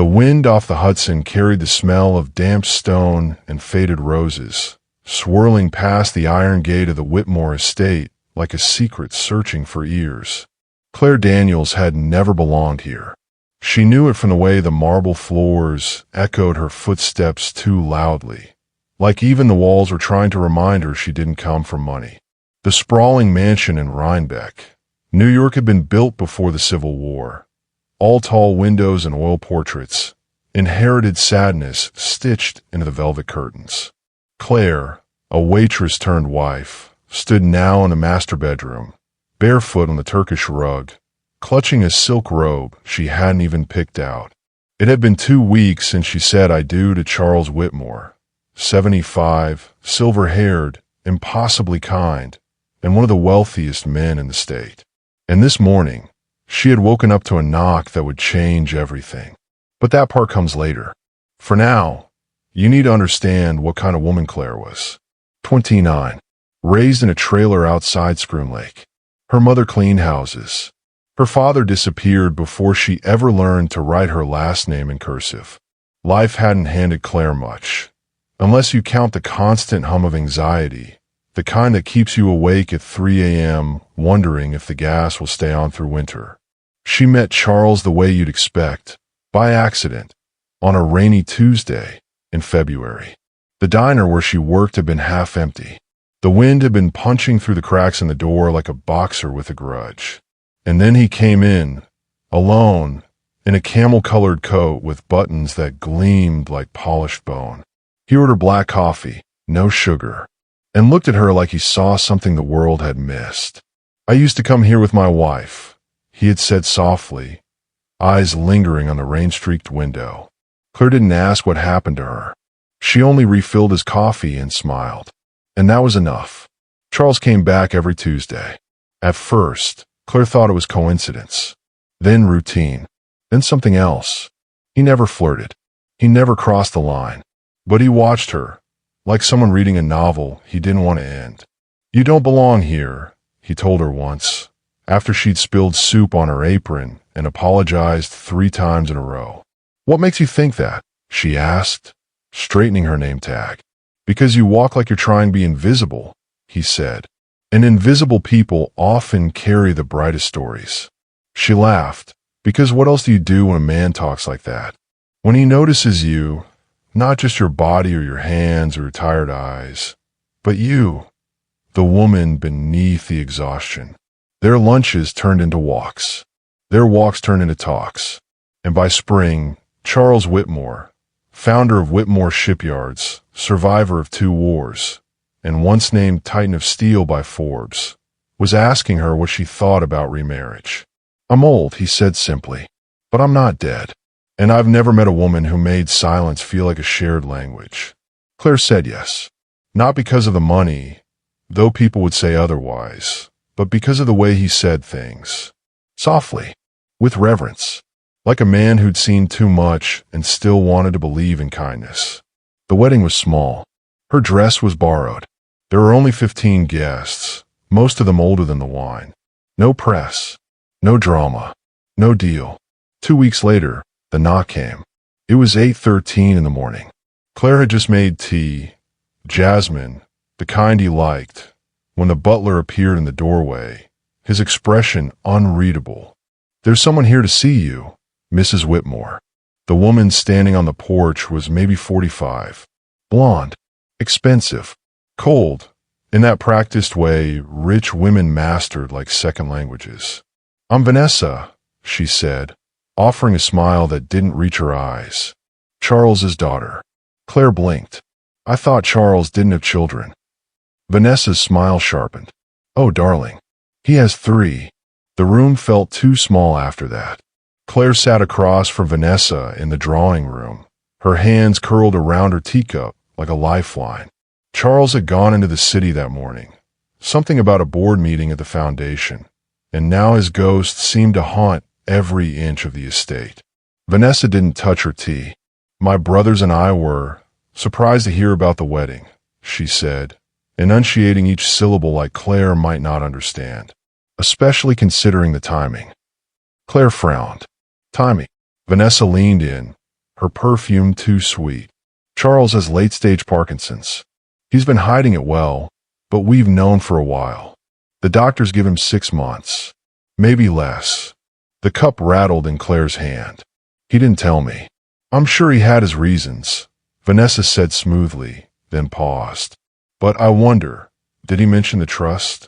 The wind off the Hudson carried the smell of damp stone and faded roses, swirling past the iron gate of the Whitmore estate like a secret searching for ears. Claire Daniels had never belonged here. She knew it from the way the marble floors echoed her footsteps too loudly, like even the walls were trying to remind her she didn't come from money. The sprawling mansion in Rhinebeck, New York, had been built before the Civil War. All tall windows and oil portraits, inherited sadness stitched into the velvet curtains. Claire, a waitress turned wife, stood now in the master bedroom, barefoot on the Turkish rug, clutching a silk robe she hadn't even picked out. It had been 2 weeks since she said "I do" to Charles Whitmore, 75, silver-haired, impossibly kind, and one of the wealthiest men in the state. And this morning, she had woken up to a knock that would change everything. But that part comes later. For now, you need to understand what kind of woman Claire was. 29, raised in a trailer outside Scroom Lake. Her mother cleaned houses. Her father disappeared before she ever learned to write her last name in cursive. Life hadn't handed Claire much, unless you count the constant hum of anxiety, the kind that keeps you awake at 3 a.m. wondering if the gas will stay on through winter. She met Charles the way you'd expect, by accident, on a rainy Tuesday in February. The diner where she worked had been half empty. The wind had been punching through the cracks in the door like a boxer with a grudge. And then he came in, alone, in a camel-colored coat with buttons that gleamed like polished bone. He ordered black coffee, no sugar, and looked at her like he saw something the world had missed. "I used to come here with my wife," he had said softly, eyes lingering on the rain-streaked window. Claire didn't ask what happened to her. She only refilled his coffee and smiled. And that was enough. Charles came back every Tuesday. At first, Claire thought it was coincidence, then routine, then something else. He never flirted. He never crossed the line. But he watched her, like someone reading a novel he didn't want to end. "You don't belong here," he told her once, after she'd spilled soup on her apron and apologized 3 times in a row. "What makes you think that?" she asked, straightening her name tag. "Because you walk like you're trying to be invisible," he said. "And invisible people often carry the brightest stories." She laughed, because what else do you do when a man talks like that? When he notices you, not just your body or your hands or your tired eyes, but you, the woman beneath the exhaustion. Their lunches turned into walks. Their walks turned into talks. And by spring, Charles Whitmore, founder of Whitmore Shipyards, survivor of 2 wars, and once named Titan of Steel by Forbes, was asking her what she thought about remarriage. "I'm old," he said simply, "but I'm not dead. And I've never met a woman who made silence feel like a shared language." Claire said yes, not because of the money, though people would say otherwise, but because of the way he said things. Softly, with reverence, like a man who'd seen too much and still wanted to believe in kindness. The wedding was small. Her dress was borrowed. There were only 15 guests, most of them older than the wine. No press, no drama, no deal. 2 weeks later, the knock came. It was 8:13 in the morning. Claire had just made tea, jasmine, the kind he liked, when the butler appeared in the doorway, his expression unreadable. "There's someone here to see you, Mrs. Whitmore." The woman standing on the porch was maybe 45, blonde, expensive, cold, in that practiced way rich women mastered like second languages. "I'm Vanessa," she said, offering a smile that didn't reach her eyes. "Charles's daughter." Claire blinked. "I thought Charles didn't have children." Vanessa's smile sharpened. "Oh, darling. He has 3. The room felt too small after that. Claire sat across from Vanessa in the drawing room, her hands curled around her teacup like a lifeline. Charles had gone into the city that morning, something about a board meeting at the foundation, and now his ghost seemed to haunt every inch of the estate. Vanessa didn't touch her tea. "My brothers and I were surprised to hear about the wedding," she said, enunciating each syllable like Claire might not understand, especially considering the timing. Claire frowned. "Timing?" Vanessa leaned in, her perfume too sweet. Charles has late-stage Parkinson's. He's been hiding it well, but we've known for a while. The doctors give him 6 months. Maybe less. The cup rattled in Claire's hand. He didn't tell me. I'm sure he had his reasons, Vanessa said smoothly, then paused. But I wonder, did he mention the trust?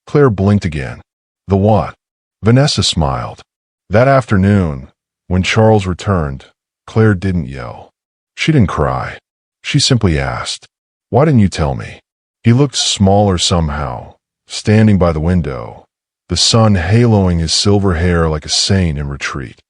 Claire blinked again. The what? Vanessa smiled. That afternoon, when Charles returned, Claire didn't yell. She didn't cry. She simply asked, "Why didn't you tell me?" He looked smaller somehow, standing by the window, the sun haloing his silver hair like a saint in retreat.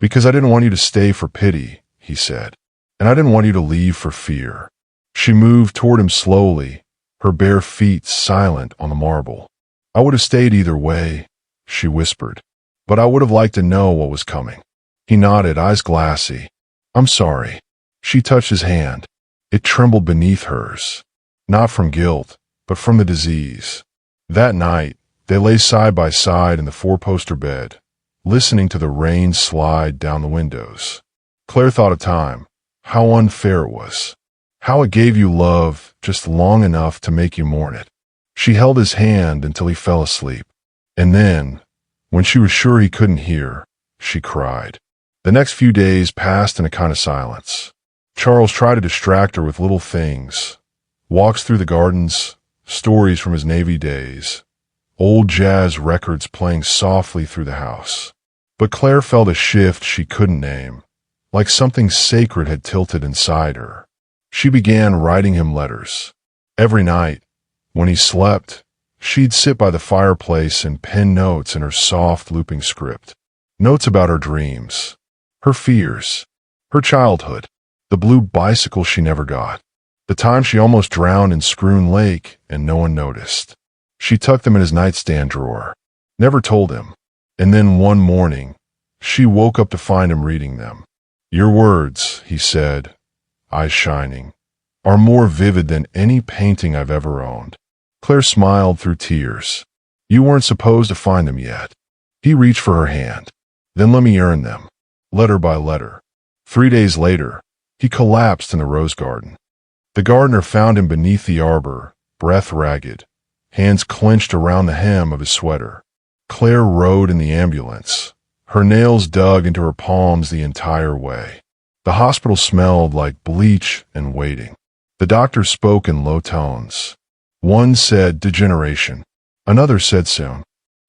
"Because I didn't want you to stay for pity," he said, "and I didn't want you to leave for fear." She moved toward him slowly, her bare feet silent on the marble. "I would have stayed either way," she whispered, "but I would have liked to know what was coming." He nodded, eyes glassy. "I'm sorry." She touched his hand. It trembled beneath hers, not from guilt, but from the disease. That night, they lay side by side in the four-poster bed, listening to the rain slide down the windows. Claire thought of time, how unfair it was, how it gave you love just long enough to make you mourn it. She held his hand until he fell asleep. And then, when she was sure he couldn't hear, she cried. The next few days passed in a kind of silence. Charles tried to distract her with little things. Walks through the gardens, stories from his Navy days, old jazz records playing softly through the house. But Claire felt a shift she couldn't name, like something sacred had tilted inside her. She began writing him letters. Every night, when he slept, she'd sit by the fireplace and pen notes in her soft, looping script. Notes about her dreams, her fears, her childhood, the blue bicycle she never got, the time she almost drowned in Scroon Lake and no one noticed. She tucked them in his nightstand drawer, never told him. And then one morning, she woke up to find him reading them. "Your words," he said, eyes shining, "are more vivid than any painting I've ever owned." Claire smiled through tears. "You weren't supposed to find them yet." He reached for her hand. "Then let me earn them, letter by letter." 3 days later, he collapsed in the rose garden. The gardener found him beneath the arbor, breath ragged, hands clenched around the hem of his sweater. Claire rode in the ambulance, her nails dug into her palms the entire way. The hospital smelled like bleach and waiting. The doctors spoke in low tones. One said degeneration. Another said soon.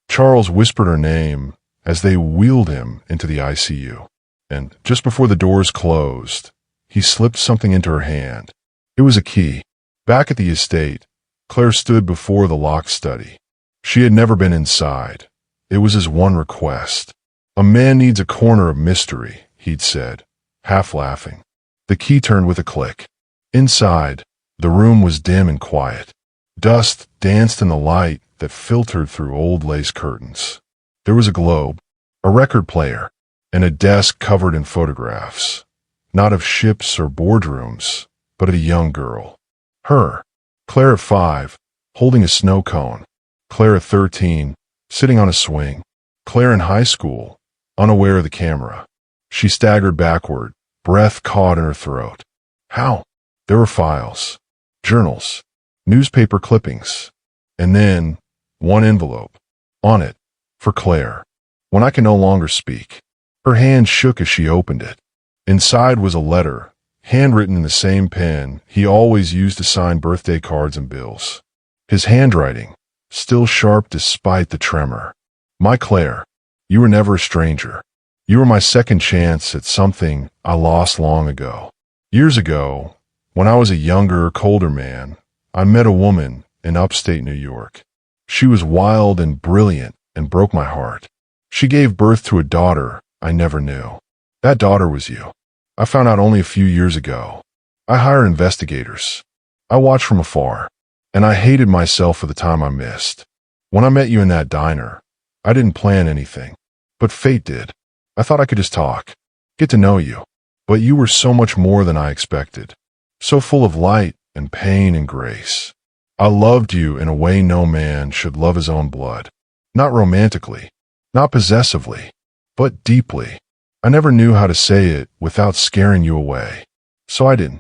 Charles whispered her name as they wheeled him into the ICU. And just before the doors closed, he slipped something into her hand. It was a key. Back at the estate, Claire stood before the locked study. She had never been inside. It was his one request. "A man needs a corner of mystery," he'd said, half laughing. The key turned with a click. Inside, the room was dim and quiet. Dust danced in the light that filtered through old lace curtains. There was a globe, a record player, and a desk covered in photographs, not of ships or boardrooms, but of a young girl. Her, Claire at 5, holding a snow cone. Claire at 13, sitting on a swing. Claire in high school, unaware of the camera. She staggered backward, breath caught in her throat. How? There were files, journals, newspaper clippings, and then one envelope. On it, for Claire. "When I can no longer speak." Her hand shook as she opened it. Inside was a letter, handwritten in the same pen he always used to sign birthday cards and bills. His handwriting, still sharp despite the tremor. "My Claire, you were never a stranger. You were my second chance at something I lost long ago. Years ago, when I was a younger, colder man, I met a woman in upstate New York. She was wild and brilliant and broke my heart. She gave birth to a daughter I never knew. That daughter was you. I found out only a few years ago. I hired investigators. I watched from afar, and I hated myself for the time I missed. When I met you in that diner, I didn't plan anything, but fate did. I thought I could just talk, get to know you, but you were so much more than I expected, so full of light and pain and grace. I loved you in a way no man should love his own blood, not romantically, not possessively, but deeply. I never knew how to say it without scaring you away. So I didn't.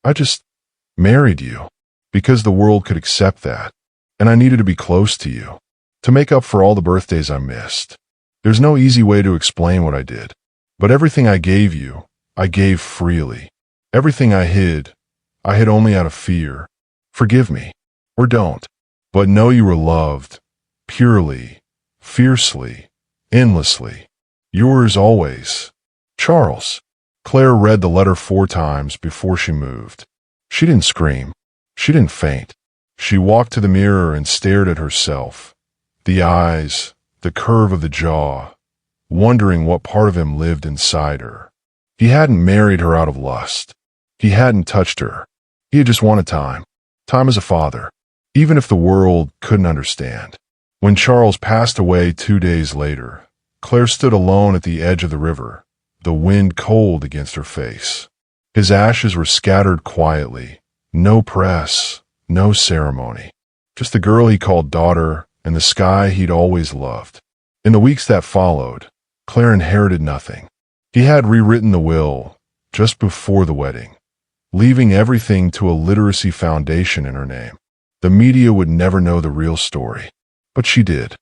I just married you because the world could accept that. And I needed to be close to you to make up for all the birthdays I missed. There's no easy way to explain what I did. But everything I gave you, I gave freely. Everything I hid only out of fear. Forgive me. Or don't. But know you were loved. Purely. Fiercely. Endlessly. Yours always. Charles. Claire read the letter 4 times before she moved. She didn't scream. She didn't faint. She walked to the mirror and stared at herself. The eyes, the curve of the jaw, wondering what part of him lived inside her. He hadn't married her out of lust. He hadn't touched her. He had just wanted time. Time as a father. Even if the world couldn't understand. When Charles passed away 2 days later, Claire stood alone at the edge of the river, the wind cold against her face. His ashes were scattered quietly. No press, no ceremony. Just the girl he called daughter and the sky he'd always loved. In the weeks that followed, Claire inherited nothing. He had rewritten the will just before the wedding, leaving everything to a literacy foundation in her name. The media would never know the real story, but she did.